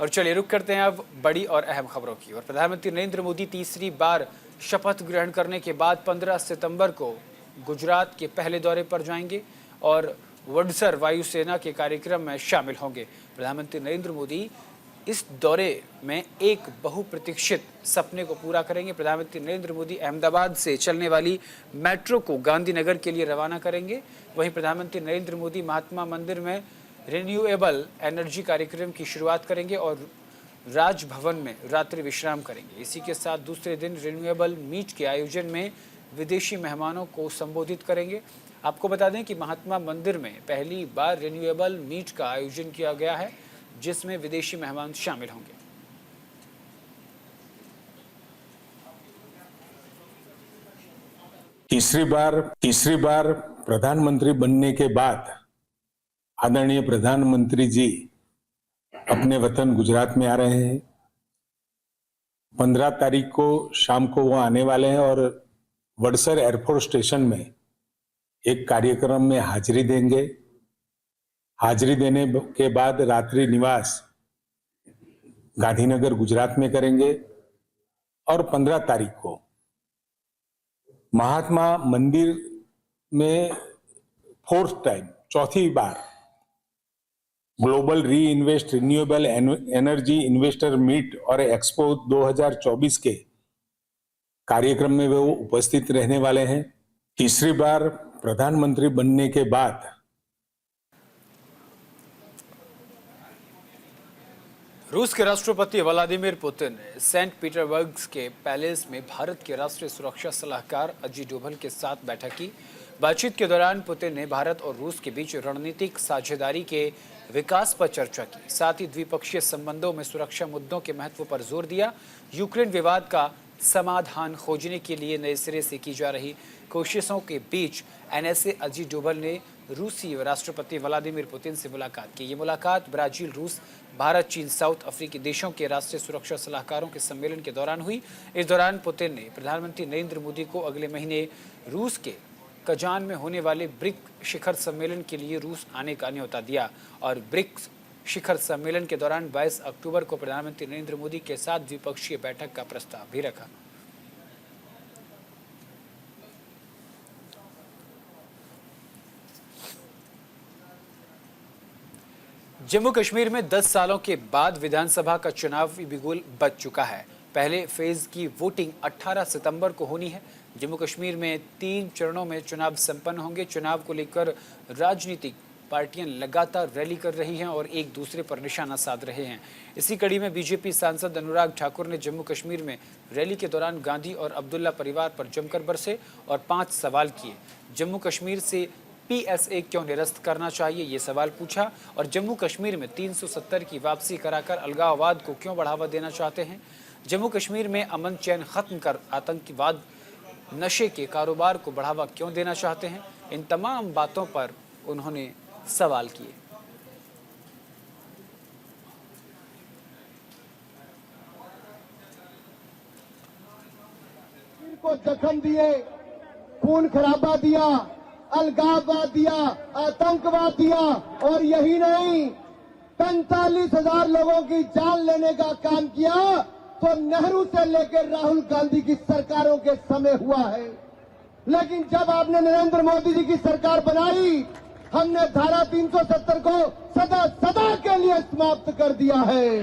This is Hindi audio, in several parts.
और चलिए रुक करते हैं अब बड़ी और अहम खबरों की। और प्रधानमंत्री नरेंद्र मोदी तीसरी बार शपथ ग्रहण करने के बाद 15 सितंबर को गुजरात के पहले दौरे पर जाएंगे और वडसर वायुसेना के कार्यक्रम में शामिल होंगे। प्रधानमंत्री नरेंद्र मोदी इस दौरे में एक बहुप्रतीक्षित सपने को पूरा करेंगे। प्रधानमंत्री नरेंद्र मोदी अहमदाबाद से चलने वाली मेट्रो को गांधीनगर के लिए रवाना करेंगे। वहीं प्रधानमंत्री नरेंद्र मोदी महात्मा मंदिर में रिन्यूएबल एनर्जी कार्यक्रम की शुरुआत करेंगे और राजभवन में रात्रि विश्राम करेंगे। इसी के साथ दूसरे दिन रिन्यूएबल मीट के आयोजन में विदेशी मेहमानों को संबोधित करेंगे। आपको बता दें कि महात्मा मंदिर में पहली बार रिन्यूएबल मीट का आयोजन किया गया है, जिसमें विदेशी मेहमान शामिल होंगे। तीसरी बार प्रधानमंत्री बनने के बाद आदरणीय प्रधानमंत्री जी अपने वतन गुजरात में आ रहे हैं। 15 तारीख को शाम को वो आने वाले हैं और वडसर एयरफोर्स स्टेशन में एक कार्यक्रम में हाजिरी देंगे। हाजिरी देने के बाद रात्रि निवास गांधीनगर गुजरात में करेंगे और 15 तारीख को महात्मा मंदिर में फोर्थ टाइम, चौथी बार global re invest renewable energy investor meet और एक्सपो 2024 के कार्यक्रम में वो उपस्थित रहने वाले हैं। तीसरी बार प्रधानमंत्री बनने के बाद रूस के राष्ट्रपति व्लादिमीर पुतिन ने सेंट पीटर्सबर्ग के पैलेस में भारत के राष्ट्रीय सुरक्षा सलाहकार अजीत डोभाल के साथ बैठक की। बातचीत के दौरान पुतिन ने भारत और रूस के बीच रणनीतिक साझेदारी के विकास पर चर्चा की। साथ ही द्विपक्षीय संबंधों में सुरक्षा मुद्दों के महत्व पर जोर दिया। यूक्रेन विवाद का समाधान खोजने के लिए नए सिरे से की जा रही कोशिशों के बीच एनएसए अजीत डोभाल ने रूसी राष्ट्रपति व्लादिमीर पुतिन से मुलाकात की। ये मुलाकात ब्राजील, रूस, भारत, चीन, साउथ अफ्रीकी देशों के राष्ट्रीय सुरक्षा सलाहकारों के सम्मेलन के दौरान हुई। इस दौरान पुतिन ने प्रधानमंत्री नरेंद्र मोदी को अगले महीने रूस के कजान में होने वाले ब्रिक्स शिखर सम्मेलन के लिए रूस आने का न्योता दिया और ब्रिक्स शिखर सम्मेलन के दौरान 22 अक्टूबर को प्रधानमंत्री नरेंद्र मोदी के साथ द्विपक्षीय बैठक का प्रस्ताव भी रखा। जम्मू कश्मीर में 10 सालों के बाद विधानसभा का चुनावी बिगुल बज चुका है। पहले फेज की वोटिंग 18 सितंबर को होनी है। जम्मू कश्मीर में 3 चरणों में चुनाव संपन्न होंगे। चुनाव को लेकर राजनीतिक पार्टियां लगातार रैली कर रही हैं और एक दूसरे पर निशाना साध रहे हैं। इसी कड़ी में बीजेपी सांसद अनुराग ठाकुर ने जम्मू कश्मीर में रैली के दौरान गांधी और अब्दुल्ला परिवार पर जमकर बरसे और 5 सवाल किए। जम्मू कश्मीर से पीएसए क्यों निरस्त करना चाहिए, ये सवाल पूछा और जम्मू कश्मीर में 370 की वापसी कराकर अलगाववाद को क्यों बढ़ावा देना चाहते हैं। जम्मू कश्मीर में अमन चैन खत्म कर आतंकवाद, नशे के कारोबार को बढ़ावा क्यों देना चाहते हैं। इन तमाम बातों पर उन्होंने सवाल किए। को जख्म दिए, खून खराबा दिया, अलगाववाद दिया, आतंकवाद दिया और यही नहीं 45,000 लोगों की जान लेने का काम किया तो नेहरू से लेकर राहुल गांधी की सरकारों के समय हुआ है। लेकिन जब आपने नरेंद्र मोदी जी की सरकार बनाई, हमने धारा 370 को सदा सदा के लिए समाप्त कर दिया है।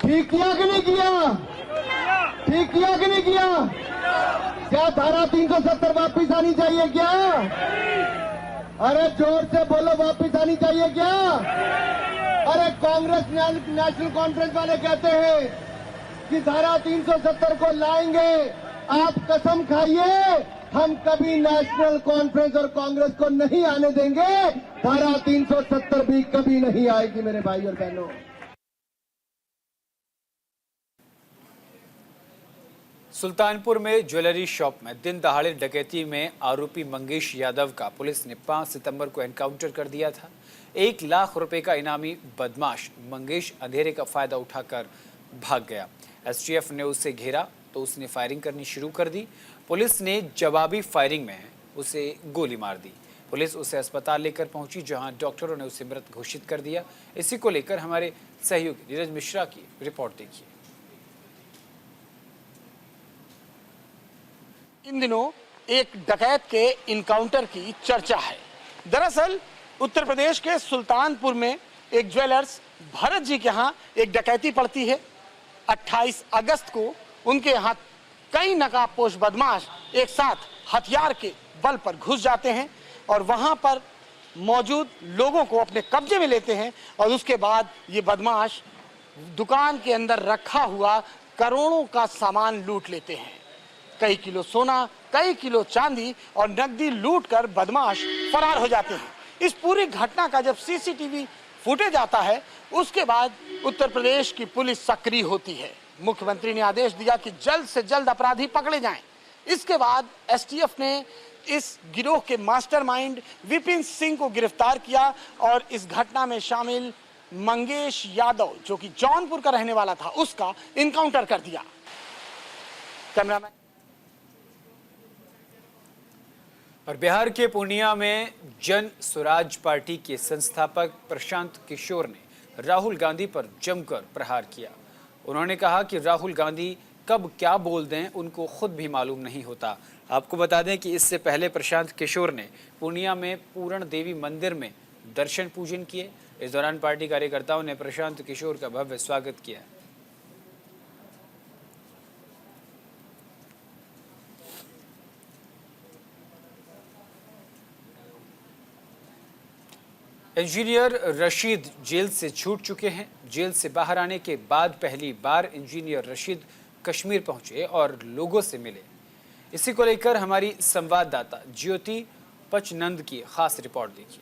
ठीक किया कि नहीं किया? ठीक किया कि नहीं किया? क्या धारा 370 वापिस आनी चाहिए क्या? अरे जोर से बोलो, वापिस आनी चाहिए क्या? अरे कांग्रेस नेशनल कॉन्फ्रेंस वाले कहते हैं कि धारा 370 को लाएंगे। आप कसम खाइए, हम कभी नेशनल कॉन्फ्रेंस और कांग्रेस को नहीं आने देंगे। धारा 370 भी कभी नहीं आएगी मेरे भाई और बहनों। सुल्तानपुर में ज्वेलरी शॉप में दिन दहाड़े डकैती में आरोपी मंगेश यादव का पुलिस ने 5 सितंबर को एनकाउंटर कर दिया था। 1 लाख रुपए का इनामी बदमाश मंगेश अंधेरे का फायदा उठाकर भाग गया। एसटीएफ ने उसे घेरा तो उसने फायरिंग करनी शुरू कर दी। पुलिस ने जवाबी फायरिंग में उसे गोली मार दी। पुलिस उसे अस्पताल लेकर पहुंची, जहां डॉक्टरों ने उसे मृत घोषित कर दिया। इसी को लेकर हमारे सहयोगी नीरज मिश्रा की रिपोर्ट देखिए। इन दिनों एक डकैत के इनकाउंटर की चर्चा है। दरअसल उत्तर प्रदेश के सुल्तानपुर में एक ज्वेलर्स भरत जी के यहाँ एक डकैती पड़ती है। 28 अगस्त को उनके यहाँ कई नकाबपोश बदमाश एक साथ हथियार के बल पर घुस जाते हैं और वहां पर मौजूद लोगों को अपने कब्जे में लेते हैं और उसके बाद ये बदमाश दुकान के अंदर रखा हुआ करोड़ों का सामान लूट लेते हैं। कई किलो सोना, कई किलो चांदी और नकदी लूटकर बदमाश फरार हो जाते हैं। इस पूरी घटना का जब सीसीटीवी फुटेज आता है उसके बाद उत्तर प्रदेश की पुलिस सक्रिय होती है। मुख्यमंत्री ने आदेश दिया कि जल्द से जल्द अपराधी पकड़े जाएं। इसके बाद एसटीएफ ने इस गिरोह के मास्टरमाइंड विपिन सिंह को गिरफ्तार किया और इस घटना में शामिल मंगेश यादव जो कि जौनपुर का रहने वाला था उसका इनकाउंटर कर दिया। कैमरामैन। और बिहार के पूर्णिया में जन स्वराज पार्टी के संस्थापक प्रशांत किशोर ने राहुल गांधी पर जमकर प्रहार किया। उन्होंने कहा कि राहुल गांधी कब क्या बोल दें उनको खुद भी मालूम नहीं होता। आपको बता दें कि इससे पहले प्रशांत किशोर ने पूर्णिया में पूरण देवी मंदिर में दर्शन पूजन किए। इस दौरान पार्टी कार्यकर्ताओं ने प्रशांत किशोर का भव्य स्वागत किया। इंजीनियर रशीद जेल से छूट चुके हैं। जेल से बाहर आने के बाद पहली बार इंजीनियर रशीद कश्मीर पहुंचे और लोगों से मिले। इसी को लेकर हमारी संवाददाता ज्योति पचनंद की खास रिपोर्ट देखिए।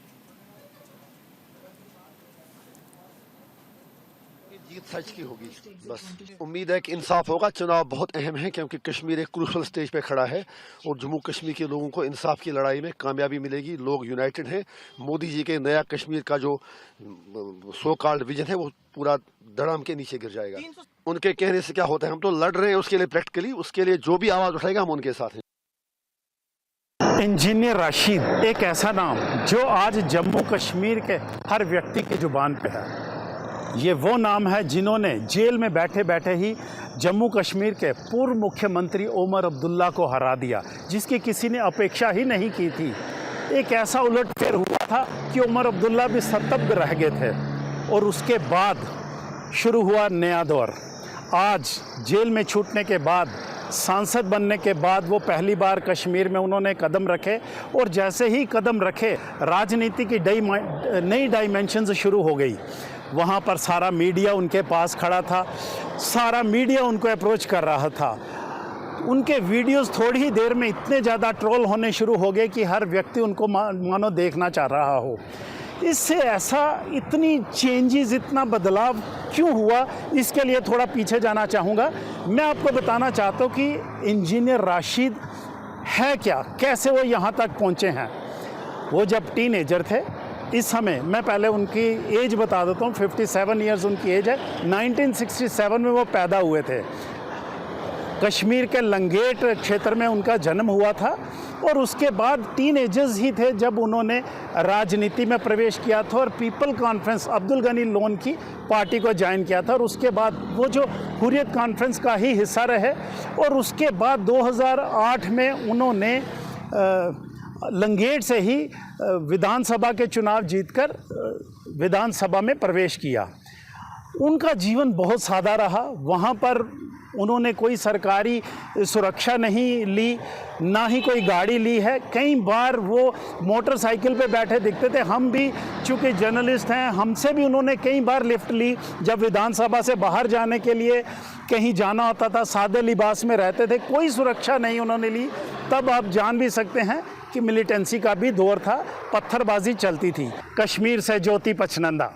जीत सच की होगी, बस उम्मीद है कि इंसाफ होगा। चुनाव बहुत अहम है क्योंकि कश्मीर एक क्रूशल स्टेज पे खड़ा है और जम्मू कश्मीर के लोगों को इंसाफ की लड़ाई में कामयाबी मिलेगी। लोग यूनाइटेड हैं। मोदी जी के नया कश्मीर का जो सो कॉल्ड विजन है वो पूरा धड़ाम के नीचे गिर जाएगा। उनके कहने से क्या होता है, हम तो लड़ रहे हैं उसके लिए प्रैक्टिकली, उसके लिए जो भी आवाज उठाएगा हम उनके साथ हैं। इंजीनियर राशिद एक ऐसा नाम जो आज जम्मू कश्मीर के हर व्यक्ति की जुबान पे है। ये वो नाम है जिन्होंने जेल में बैठे बैठे ही जम्मू कश्मीर के पूर्व मुख्यमंत्री ओमर अब्दुल्ला को हरा दिया, जिसकी किसी ने अपेक्षा ही नहीं की थी। एक ऐसा उलटफेर हुआ था कि ओमर अब्दुल्ला भी स्तब्ध रह गए थे और उसके बाद शुरू हुआ नया दौर। आज जेल में छूटने के बाद, सांसद बनने के बाद वो पहली बार कश्मीर में उन्होंने कदम रखे और जैसे ही कदम रखे राजनीति की नई डायमेंशन शुरू हो गई। वहाँ पर सारा मीडिया उनके पास खड़ा था, सारा मीडिया उनको अप्रोच कर रहा था। उनके वीडियोस थोड़ी ही देर में इतने ज़्यादा ट्रोल होने शुरू हो गए कि हर व्यक्ति उनको मानो देखना चाह रहा हो। इससे ऐसा इतनी चेंजेस, इतना बदलाव क्यों हुआ, इसके लिए थोड़ा पीछे जाना चाहूँगा। मैं आपको बताना चाहता हूँ कि इंजीनियर राशिद है क्या, कैसे वो यहाँ तक पहुँचे हैं। वो जब टीनेजर थे, इस समय मैं पहले उनकी एज बता देता हूँ, 57 ईयर्स उनकी एज है। 1967 में वो पैदा हुए थे। कश्मीर के लंगेट क्षेत्र में उनका जन्म हुआ था और उसके बाद टीनेजर्स ही थे जब उन्होंने राजनीति में प्रवेश किया था और पीपल कॉन्फ्रेंस अब्दुल गनी लोन की पार्टी को ज्वाइन किया था और उसके बाद वो जो हुर्रियत कॉन्फ्रेंस का ही हिस्सा रहे और उसके बाद 2008 में उन्होंने लंगेट से ही विधानसभा के चुनाव जीतकर विधानसभा में प्रवेश किया। उनका जीवन बहुत सादा रहा। वहाँ पर उन्होंने कोई सरकारी सुरक्षा नहीं ली, ना ही कोई गाड़ी ली है। कई बार वो मोटरसाइकिल पे बैठे दिखते थे। हम भी चूँकि जर्नलिस्ट हैं, हमसे भी उन्होंने कई बार लिफ्ट ली। जब विधानसभा से बाहर जाने के लिए कहीं जाना होता था, सादे लिबास में रहते थे, कोई सुरक्षा नहीं उन्होंने ली। तब आप जान भी सकते हैं कि मिलिटेंसी का भी दौर था, पत्थरबाजी चलती थी। कश्मीर से ज्योति पचनंदा।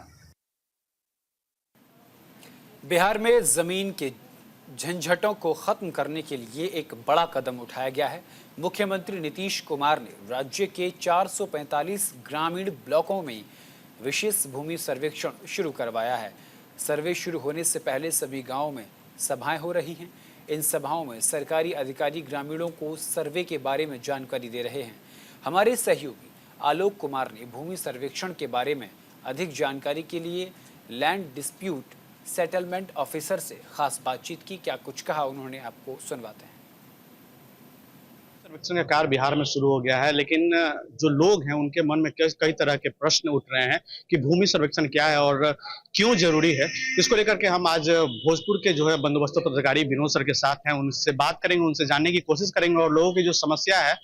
बिहार में जमीन के झंझटों को खत्म करने के लिए एक बड़ा कदम उठाया गया है। मुख्यमंत्री नीतीश कुमार ने राज्य के 445 ग्रामीण ब्लॉकों में विशेष भूमि सर्वेक्षण शुरू करवाया है। सर्वे शुरू होने से पहले सभी गांवों में सभाएं हो रही हैं। इन सभाओं में सरकारी अधिकारी ग्रामीणों को सर्वे के बारे में जानकारी दे रहे हैं। हमारे सहयोगी आलोक कुमार ने भूमि सर्वेक्षण के बारे में अधिक जानकारी के लिए लैंड डिस्प्यूट सेटलमेंट ऑफिसर से खास बातचीत की। क्या कुछ कहा उन्होंने, आपको सुनवाते हैं। सर्वेक्षण का कार्य बिहार में शुरू हो गया है, लेकिन जो लोग हैं उनके मन में कई तरह के प्रश्न उठ रहे हैं कि भूमि सर्वेक्षण क्या है और क्यों जरूरी है। इसको लेकर के हम आज भोजपुर के जो है बंदोबस्त पदाधिकारी विनोद सर के साथ हैं, उनसे बात करेंगे, उनसे जानने की कोशिश करेंगे और लोगों की जो समस्या है,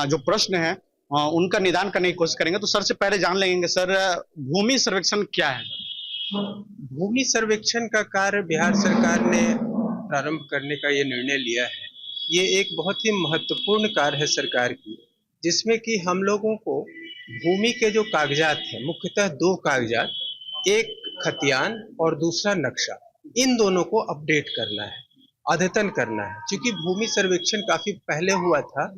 जो प्रश्न है, उनका निदान करने की कोशिश करेंगे। तो सर से पहले जान लेंगे, सर भूमि सर्वेक्षण क्या है? भूमि सर्वेक्षण का कार्य बिहार सरकार ने प्रारंभ करने का ये निर्णय लिया है। ये एक बहुत ही महत्वपूर्ण कार्य है सरकार की, जिसमें कि हम लोगों को भूमि के जो कागजात हैं, मुख्यतः दो कागजात, एक खतियान और दूसरा नक्शा, इन दोनों को अपडेट करना है, अद्यतन करना है। क्योंकि भूमि सर्वेक्षण काफी पहले हुआ था,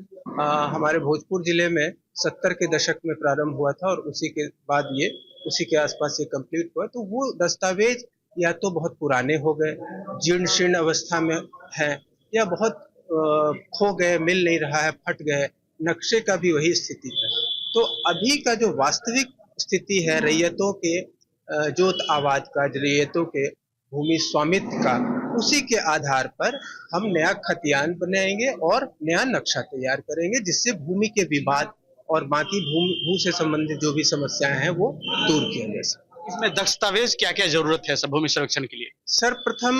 हमारे भोजपुर जिले में 70 के दशक में प्रारंभ हुआ था और उसी के बाद ये उसी के आसपास ये कंप्लीट हुआ। तो वो दस्तावेज या तो बहुत पुराने हो गए, जीर्ण शीर्ण अवस्था में है, या बहुत खो गए, मिल नहीं रहा है, फट गए। नक्शे का भी वही स्थिति है। तो अभी का जो वास्तविक स्थिति है रैयतों के जोत आबाद का, रैयतों के भूमि स्वामित्व का, उसी के आधार पर हम नया खतियान बनाएंगे और नया नक्शा तैयार करेंगे, जिससे भूमि के विवाद और बाकी भू से संबंधित जो भी समस्याएं हैं वो दूर किया जा सके। इसमें दस्तावेज क्या क्या जरूरत है भूमि सर्वेक्षण के लिए? सर्वप्रथम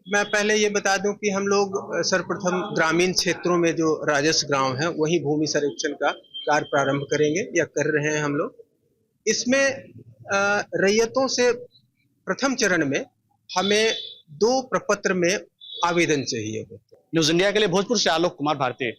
मैं पहले ये बता दूं कि हम लोग सर्वप्रथम ग्रामीण क्षेत्रों में जो राजस्व ग्राम है वहीं भूमि सर्वेक्षण का कार्य प्रारंभ करेंगे या कर रहे हैं हम लोग। इसमें रैयतों से प्रथम चरण में हमें 2 प्रपत्र में आवेदन चाहिए होते हैं। न्यूज इंडिया के लिए भोजपुर से आलोक कुमार भारती।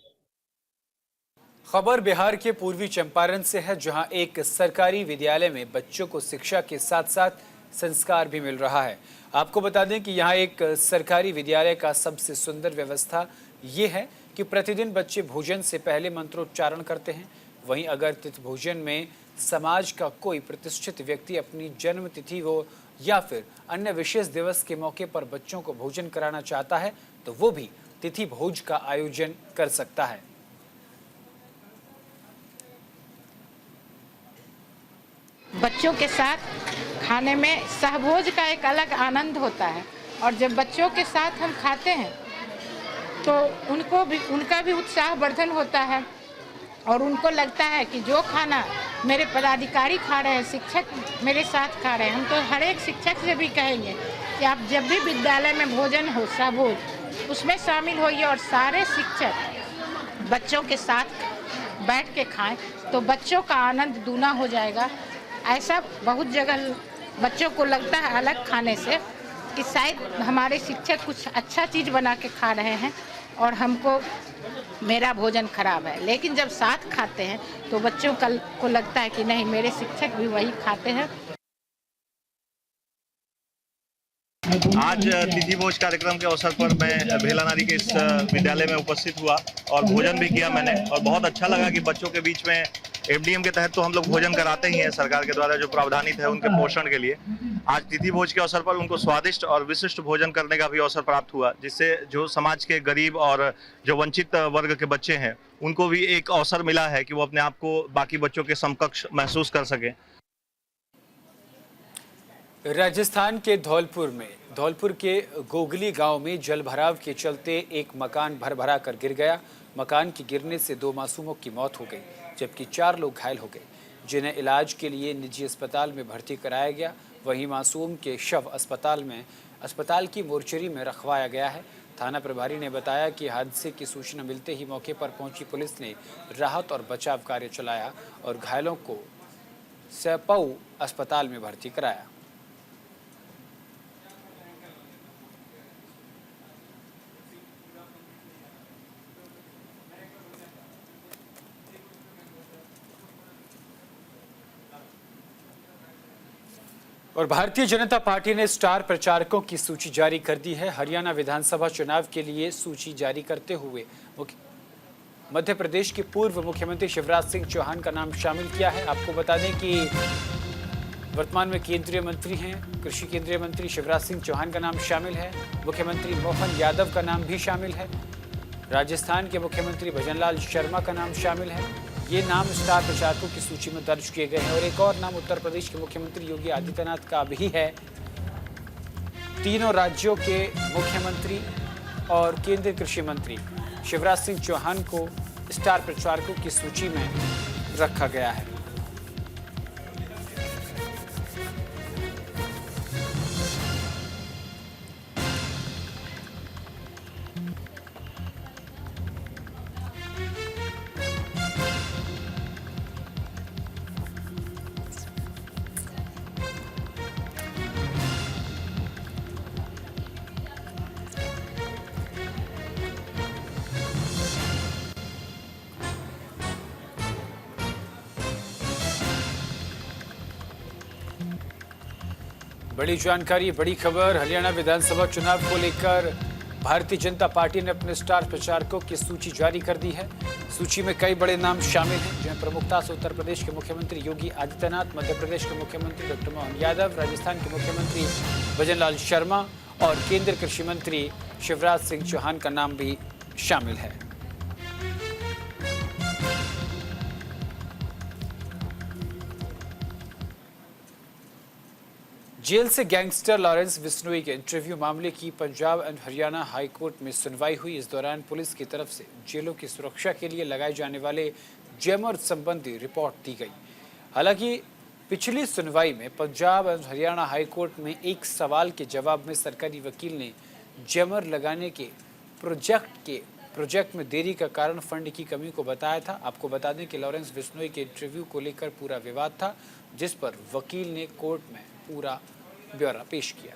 खबर बिहार के पूर्वी चंपारण से है, जहां एक सरकारी विद्यालय में बच्चों को शिक्षा के साथ साथ संस्कार भी मिल रहा है। आपको बता दें कि यहां एक सरकारी विद्यालय का सबसे सुंदर व्यवस्था ये है कि प्रतिदिन बच्चे भोजन से पहले मंत्रोच्चारण करते हैं। वहीं अगर तिथि भोजन में समाज का कोई प्रतिष्ठित व्यक्ति अपनी जन्म तिथि हो या फिर अन्य विशेष दिवस के मौके पर बच्चों को भोजन कराना चाहता है तो वो भी तिथि भोज का आयोजन कर सकता है। बच्चों के साथ खाने में सहभोज का एक अलग आनंद होता है, और जब बच्चों के साथ हम खाते हैं तो उनका भी उत्साह वर्धन होता है, और उनको लगता है कि जो खाना मेरे पदाधिकारी खा रहे हैं, शिक्षक मेरे साथ खा रहे हैं। हम तो हर एक शिक्षक से भी कहेंगे कि आप जब भी विद्यालय में भोजन हो, सहभोज, उसमें शामिल होइए और सारे शिक्षक बच्चों के साथ बैठ के खाएं, तो बच्चों का आनंद दूना हो जाएगा। ऐसा बहुत जगह बच्चों को लगता है अलग खाने से कि शायद हमारे शिक्षक कुछ अच्छा चीज़ बना के खा रहे हैं और हमको मेरा भोजन खराब है, लेकिन जब साथ खाते हैं तो बच्चों को लगता है कि नहीं, मेरे शिक्षक भी वही खाते हैं। आज तिथि भोज कार्यक्रम के अवसर पर मैं भेलानारी के इस विद्यालय में उपस्थित हुआ और भोजन भी किया मैंने, और बहुत अच्छा लगा कि बच्चों के बीच में एफडीएम के तहत तो हम लोग भोजन कराते ही हैं, सरकार के द्वारा जो प्रावधानित है उनके पोषण के लिए। आज तिथि भोज के अवसर पर उनको स्वादिष्ट और विशिष्ट भोजन करने का भी अवसर प्राप्त हुआ, जिससे जो समाज के गरीब और जो वंचित वर्ग के बच्चे हैं उनको भी एक अवसर मिला है कि वो अपने आप को बाकी बच्चों के समकक्ष महसूस कर सकें। राजस्थान के धौलपुर के गोगली गांव में जल भराव के चलते एक मकान भर कर गिर गया। मकान के गिरने से 2 मासूमों की मौत हो गई, जबकि 4 लोग घायल हो गए, जिन्हें इलाज के लिए निजी अस्पताल में भर्ती कराया गया। वहीं मासूम के शव अस्पताल की मोर्चरी में रखवाया गया है। थाना प्रभारी ने बताया कि हादसे की सूचना मिलते ही मौके पर पहुंची पुलिस ने राहत और बचाव कार्य चलाया और घायलों को सैपऊ अस्पताल में भर्ती कराया। और भारतीय जनता पार्टी ने स्टार प्रचारकों की सूची जारी कर दी है। हरियाणा विधानसभा चुनाव के लिए सूची जारी करते हुए मध्य प्रदेश के पूर्व मुख्यमंत्री शिवराज सिंह चौहान का नाम शामिल किया है। आपको बता दें कि वर्तमान में केंद्रीय मंत्री हैं, कृषि केंद्रीय मंत्री शिवराज सिंह चौहान का नाम शामिल है। मुख्यमंत्री मोहन यादव का नाम भी शामिल है। राजस्थान के मुख्यमंत्री भजनलाल शर्मा का नाम शामिल है। ये नाम स्टार प्रचारकों की सूची में दर्ज किए गए हैं और एक और नाम उत्तर प्रदेश के मुख्यमंत्री योगी आदित्यनाथ का भी है। तीनों राज्यों के मुख्यमंत्री और केंद्रीय कृषि मंत्री शिवराज सिंह चौहान को स्टार प्रचारकों की सूची में रखा गया है। बड़ी जानकारी, बड़ी खबर। हरियाणा विधानसभा चुनाव को लेकर भारतीय जनता पार्टी ने अपने स्टार प्रचारकों की सूची जारी कर दी है। सूची में कई बड़े नाम शामिल हैं, जिनमें प्रमुखता से उत्तर प्रदेश के मुख्यमंत्री योगी आदित्यनाथ, मध्य प्रदेश के मुख्यमंत्री डॉक्टर मोहन यादव, राजस्थान के मुख्यमंत्री भजनलाल शर्मा और केंद्रीय कृषि मंत्री शिवराज सिंह चौहान का नाम भी शामिल है। जेल से गैंगस्टर लॉरेंस बिश्नोई के इंटरव्यू मामले की Punjab and Haryana high court में सुनवाई हुई। इस दौरान पुलिस की तरफ से जेलों की सुरक्षा के लिए लगाए जाने वाले जैमर संबंधी रिपोर्ट दी गई। हालांकि पिछली सुनवाई में Punjab and Haryana high court में एक सवाल के जवाब में सरकारी वकील ने जैमर लगाने के प्रोजेक्ट में देरी का कारण फंड की कमी को बताया था। आपको बता दें कि लॉरेंस बिश्नोई के इंटरव्यू को लेकर पूरा विवाद था, जिस पर वकील ने कोर्ट में पूरा ब्यौरा पेश किया।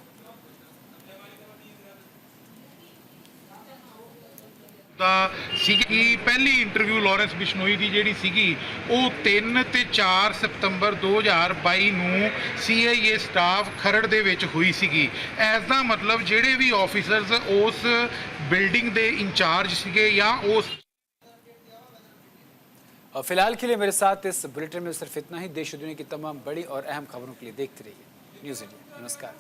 पहली इंटरव्यू लॉरेंस बिश्नोई की जिहड़ी सीगी ਉਹ 3 ਤੇ 4 ਸਤੰਬਰ 2022 ਨੂੰ CIA ਸਟਾਫ ਖਰੜ ਦੇ ਵਿੱਚ ਹੋਈ ਸੀਗੀ। ਇਸ ਦਾ ਮਤਲਬ ਜਿਹੜੇ ਵੀ ਆਫੀਸਰਸ ਉਸ ਬਿਲਡਿੰਗ ਦੇ ਇੰਚਾਰਜ ਸੀਗੇ ਜਾਂ ਉਸ और फिलहाल के लिए मेरे साथ इस बुलेटिन में सिर्फ इतना ही। देश और दुनिया की तमाम बड़ी और अहम खबरों के लिए देखते रहिए न्यूज़ इंडिया। नमस्कार।